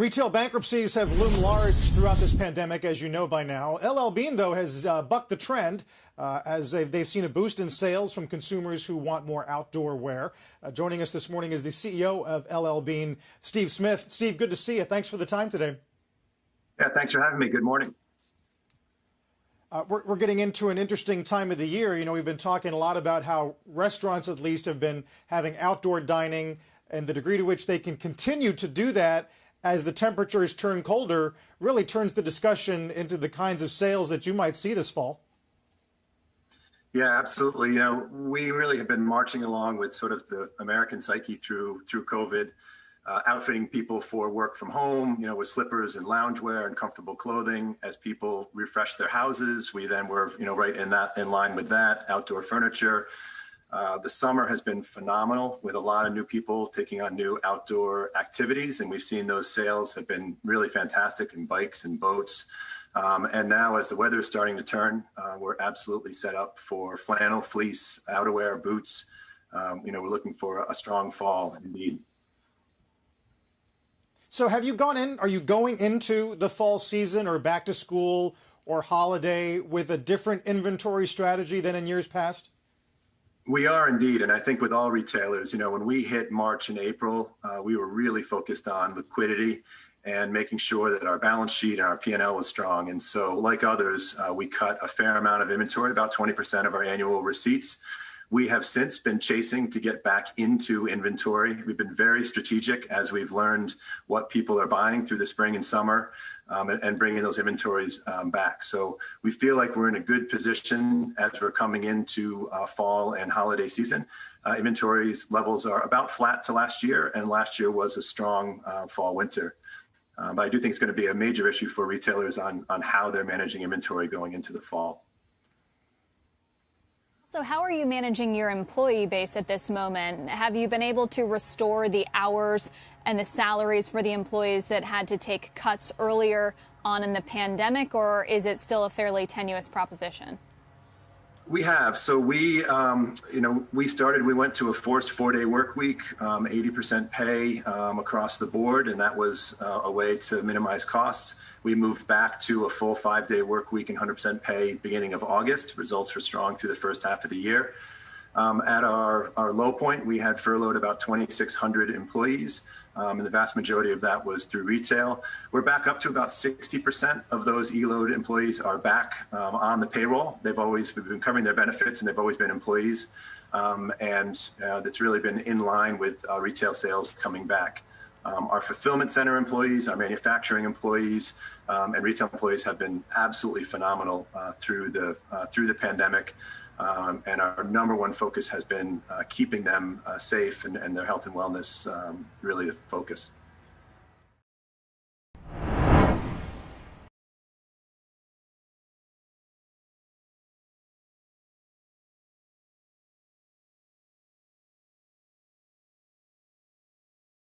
Retail bankruptcies have loomed large throughout this pandemic, as you know by now. LL Bean, though, has bucked the trend as they've seen a boost in sales from consumers who want more outdoor wear. Joining us this morning is the CEO of LL Bean, Steve Smith. Steve, good to see you. Thanks for the time today. Yeah, thanks for having me. Good morning. We're getting into an interesting time of the year. You know, we've been talking a lot about how restaurants, at least, have been having outdoor dining and the degree to which they can continue to do that as the temperatures turn colder really turns the discussion into the kinds of sales that you might see this fall. Yeah, absolutely. You know, we really have been marching along with sort of the American psyche through COVID, outfitting people for work from home, you know, with slippers and loungewear and comfortable clothing. As people refresh their houses, we then were, you know, right in line with that, outdoor furniture. The summer has been phenomenal with a lot of new people taking on new outdoor activities. And we've seen those sales have been really fantastic in bikes and boats. And now as the weather is starting to turn, we're absolutely set up for flannel, fleece, outerwear, boots. You know, we're looking for a strong fall indeed. So have you gone in, are you going into the fall season or back to school or holiday with a different inventory strategy than in years past? We are indeed. And I think with all retailers, you know, when we hit March and April, we were really focused on liquidity and making sure that our balance sheet and our P&L was strong. And so like others, we cut a fair amount of inventory, about 20% of our annual receipts. We have since been chasing to get back into inventory. We've been very strategic as we've learned what people are buying through the spring and summer. And bringing those inventories back. So we feel like we're in a good position as we're coming into fall and holiday season. Inventories levels are about flat to last year, and last year was a strong fall winter. But I do think it's going to be a major issue for retailers on how they're managing inventory going into the fall. So how are you managing your employee base at this moment? Have you been able to restore the hours and the salaries for the employees that had to take cuts earlier on in the pandemic, or is it still a fairly tenuous proposition? We have. So we went to a forced 4-day work week, 80% pay across the board, and that was a way to minimize costs. We moved back to a full 5-day work week and 100% pay beginning of August. Results were strong through the first half of the year. At our low point, we had furloughed about 2,600 employees. And the vast majority of that was through retail. We're back up to about 60% of those ELO'd employees are back on the payroll. We've been covering their benefits, and they've always been employees. That's really been in line with retail sales coming back. Our fulfillment center employees, our manufacturing employees, and retail employees have been absolutely phenomenal through the pandemic. And our number one focus has been keeping them safe and their health and wellness really the focus.